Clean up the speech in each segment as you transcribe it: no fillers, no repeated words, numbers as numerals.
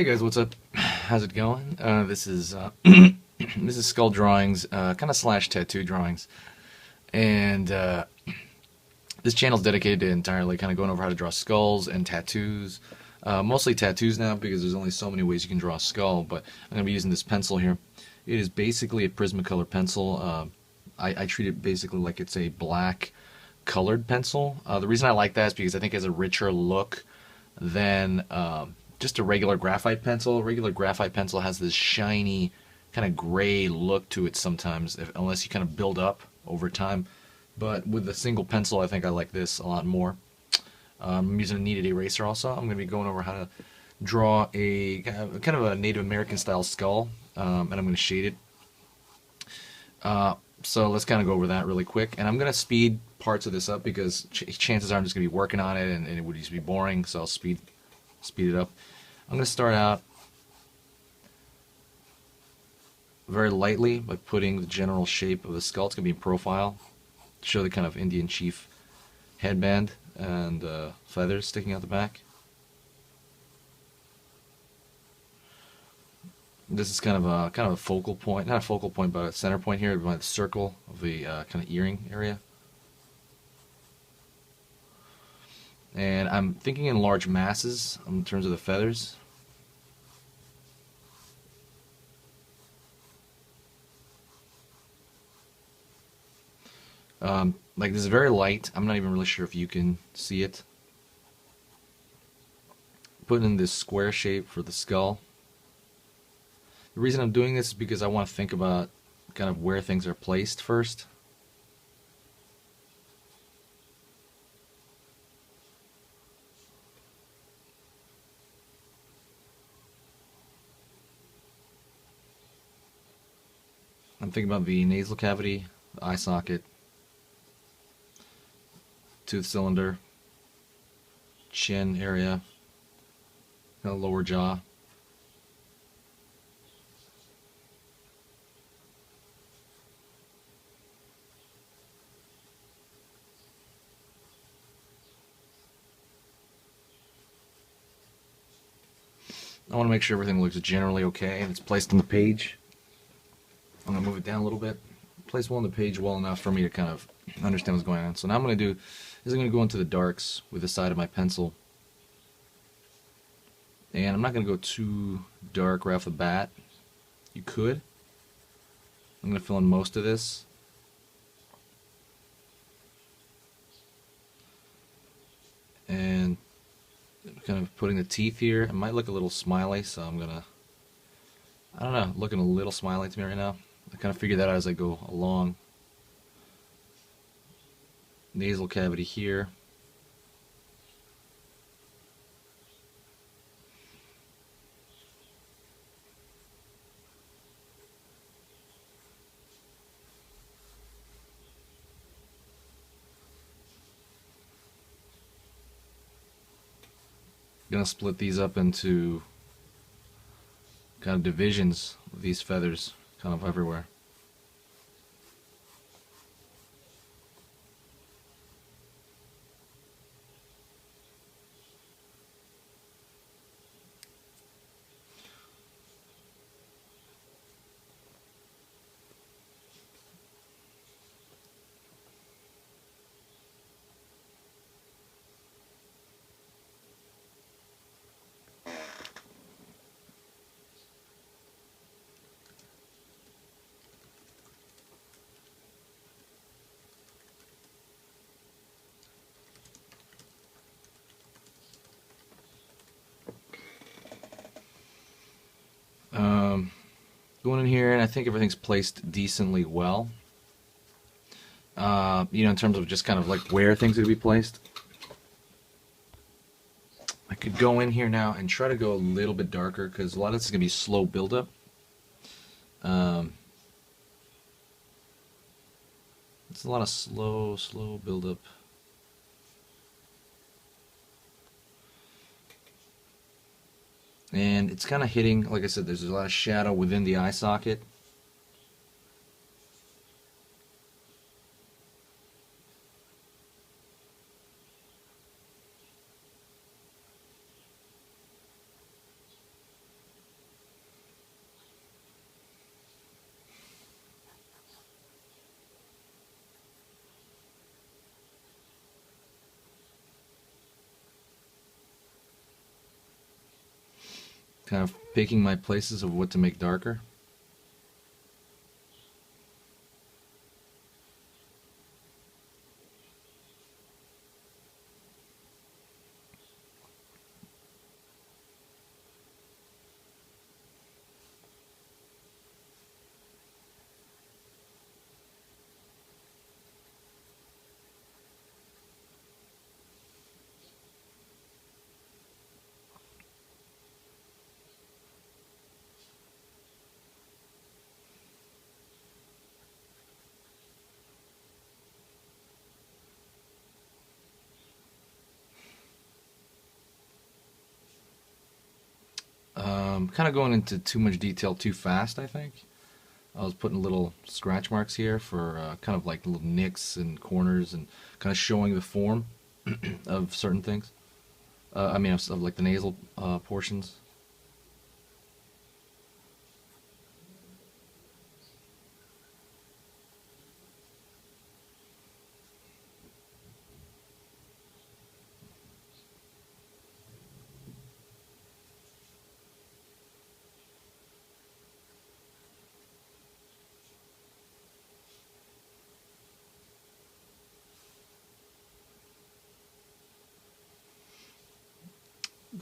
Hey guys, what's up? How's it going? This is this is skull drawings, kind of slash tattoo drawings, and this channel is dedicated to entirely kind of going over how to draw skulls and tattoos. Mostly tattoos now because there's only so many ways you can draw a skull. But I'm gonna be using this pencil here. It is basically a Prismacolor pencil. I treat it basically like it's a black colored pencil. The reason I like that is because I think it has a richer look than just a regular graphite pencil. A regular graphite pencil has this shiny, kind of gray look to it sometimes, unless you kind of build up over time. But with a single pencil, I think I like this a lot more. I'm using a kneaded eraser also. I'm going to be going over how to draw a kind of a Native American style skull, and I'm going to shade it. So let's kind of go over that really quick. And I'm going to speed parts of this up because chances are I'm just going to be working on it and it would just be boring, so I'll speed it up. I'm going to start out very lightly by putting the general shape of the skull. It's going to be in profile to show the kind of Indian chief headband and feathers sticking out the back. This is kind of a focal point, not a focal point, but a center point here by the circle of the kind of earring area. And I'm thinking in large masses in terms of the feathers. Like this is very light. I'm not even really sure if you can see it. Putting in this square shape for the skull. The reason I'm doing this is because I want to think about kind of where things are placed first. I'm thinking about the nasal cavity, the eye socket, tooth cylinder, chin area, kind of lower jaw. I want to make sure everything looks generally okay and it's placed on the page. I'm going to move it down a little bit. Place one on the page well enough for me to kind of understand what's going on. So now I'm going to do is I'm going to go into the darks with the side of my pencil. And I'm not going to go too dark right off the bat. You could. I'm going to fill in most of this. And kind of putting the teeth here. It might look a little smiley, so I'm going to, I don't know, looking a little smiley to me right now. I kind of figure that out as I go along. Nasal cavity here. Gonna split these up into kind of divisions of these feathers kind of everywhere. Going in here, and I think everything's placed decently well. You know, in terms of just kind of like where things are to be placed. I could go in here now and try to go a little bit darker because a lot of this is going to be slow buildup. It's a lot of slow buildup. And it's kind of hitting, like I said, there's a lot of shadow within the eye socket. Kind of picking my places of what to make darker. Kind of going into too much detail too fast, I think. I was putting little scratch marks here for kind of like little nicks and corners and kind of showing the form of certain things. I mean, of like the nasal portions.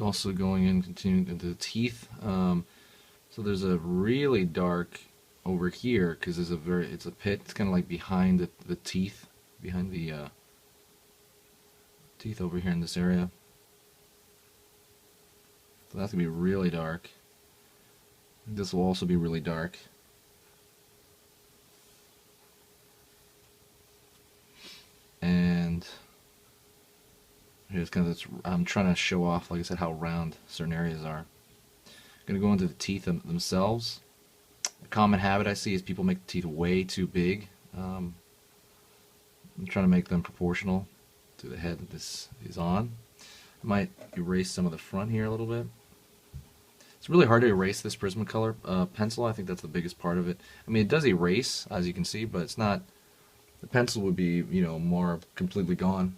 Also going in, continuing into the teeth. So there's a really dark over here because there's it's a pit. It's kind of like behind the teeth, behind the teeth over here in this area. So that's gonna be really dark. This will also be really dark. And here's kind of this, I'm trying to show off, like I said, how round certain areas are. I'm gonna go into the teeth themselves. A common habit I see is people make the teeth way too big. I'm trying to make them proportional to the head that this is on. I might erase some of the front here a little bit. It's really hard to erase this Prismacolor pencil. I think that's the biggest part of it. I mean, it does erase, as you can see, but it's not. The pencil would be, you know, more completely gone.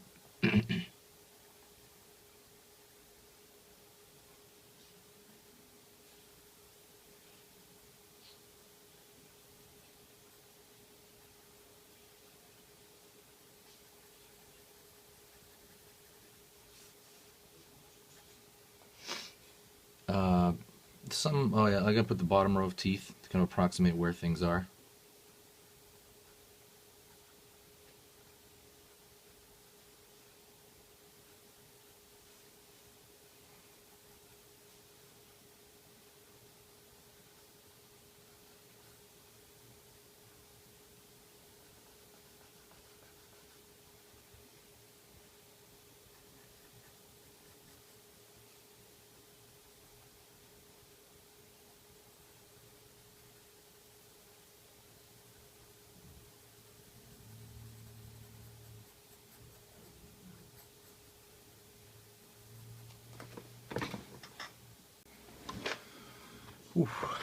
Oh yeah, I gotta put the bottom row of teeth to kind of approximate where things are. Oof.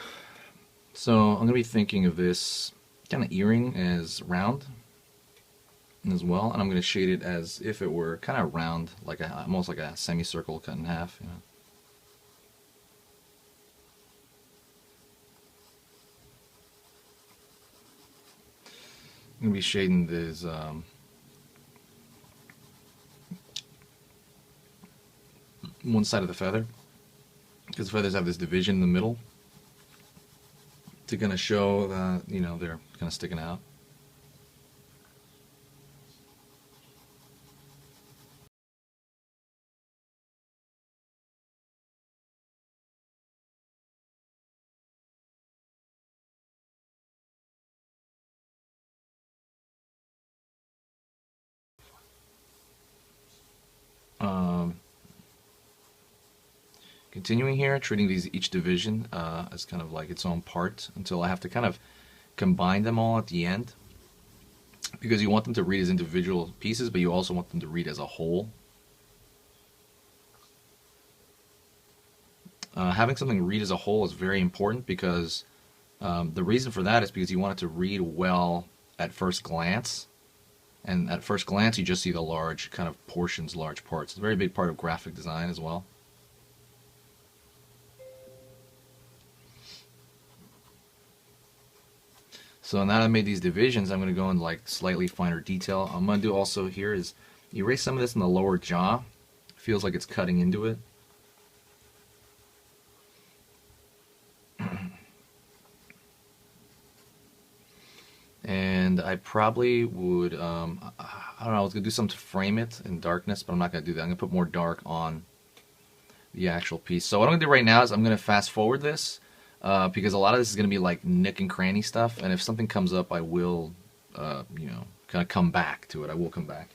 So I'm gonna be thinking of this kind of earring as round as well, and I'm gonna shade it as if it were kind of round, like almost like a semicircle cut in half. You know. I'm gonna be shading this one side of the feather, because feathers have this division in the middle to kind of show that, you know, they're kind of sticking out. Continuing here, treating each division as kind of like its own part until I have to kind of combine them all at the end, because you want them to read as individual pieces, but you also want them to read as a whole. Having something read as a whole is very important, because the reason for that is because you want it to read well at first glance. And at first glance, you just see the large kind of portions, large parts. It's a very big part of graphic design as well. So now that I made these divisions, I'm going to go in like slightly finer detail. I'm going to do also here is erase some of this in the lower jaw. Feels like it's cutting into it. And I probably would, I don't know, I was going to do something to frame it in darkness, but I'm not going to do that. I'm going to put more dark on the actual piece. So what I'm going to do right now is I'm going to fast forward this, because a lot of this is going to be like nick and cranny stuff, and if something comes up, I will, you know, kind of come back to it. I will come back.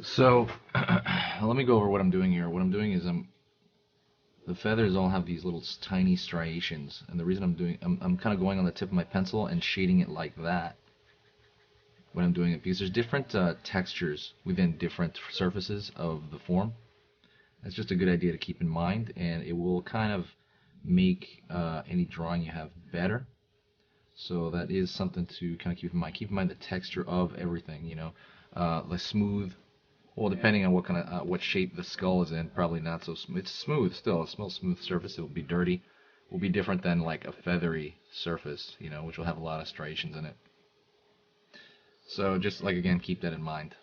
So let me go over what I'm doing here. What I'm doing is the feathers all have these little tiny striations, and the reason I'm kind of going on the tip of my pencil and shading it like that when I'm doing it, because there's different textures within different surfaces of the form. That's just a good idea to keep in mind, and it will kind of make any drawing you have better. So that is something to kind of keep in mind. Keep in mind the texture of everything, you know, the smooth. Well, depending on what kind of what shape the skull is in, probably not so smooth. It's smooth still. It's still a smooth surface. It will be dirty. It will be different than like a feathery surface, you know, which will have a lot of striations in it. So just like again, keep that in mind.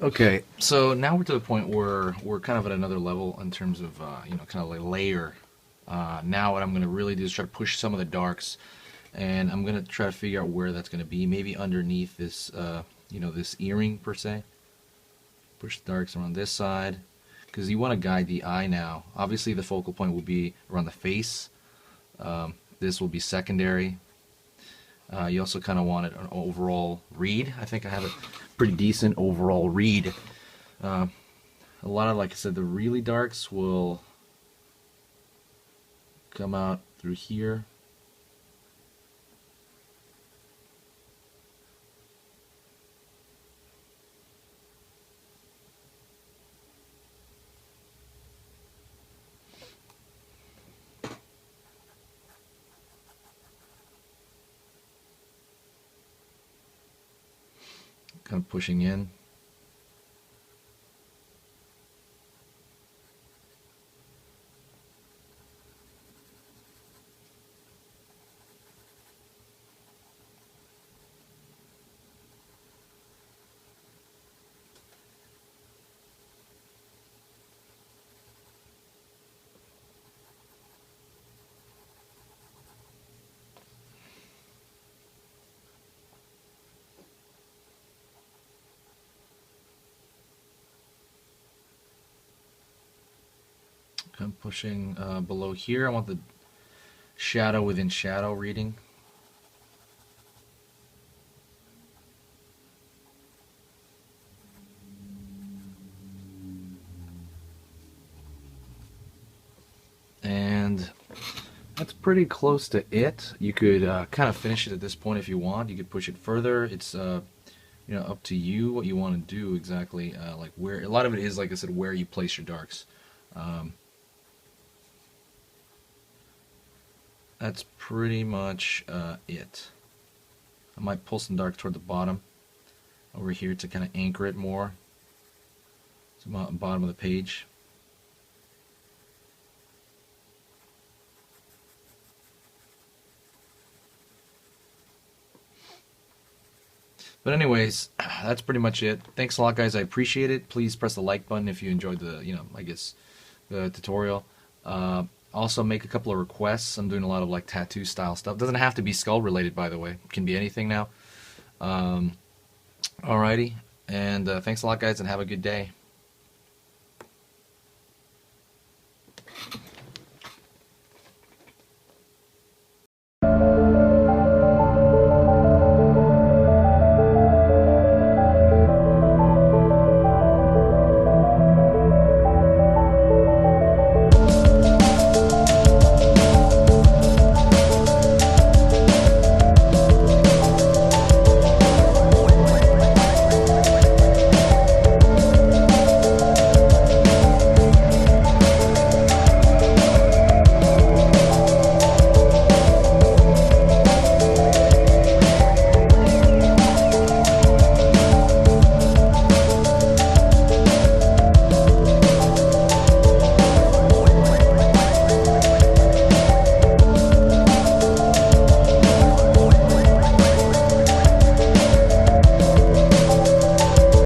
Okay, so now we're to the point where we're kind of at another level in terms of you know, kind of like layer. Now what I'm going to really do is try to push some of the darks, and I'm going to try to figure out where that's going to be. Maybe underneath this, you know, this earring per se. Push the darks around this side, because you want to guide the eye now. Obviously the focal point will be around the face. This will be secondary. You also kind of want an overall read. I think I have a pretty decent overall read. A lot of, like I said, the really darks will come out through here. Kind of pushing in. Kind of pushing below here. I want the shadow within shadow reading. And that's pretty close to it. You could kind of finish it at this point if you want. You could push it further. It's you know, up to you what you want to do exactly. Like where a lot of it is, like I said, where you place your darks. Um, that's pretty much it. I might pull some dark toward the bottom over here to kind of anchor it more. It's the bottom of the page. But anyways, that's pretty much it. Thanks a lot, guys. I appreciate it. Please press the like button if you enjoyed the, you know, I guess the tutorial. Also, make a couple of requests. I'm doing a lot of like tattoo style stuff. Doesn't have to be skull related, by the way. It can be anything now. Alrighty, and thanks a lot, guys, and have a good day.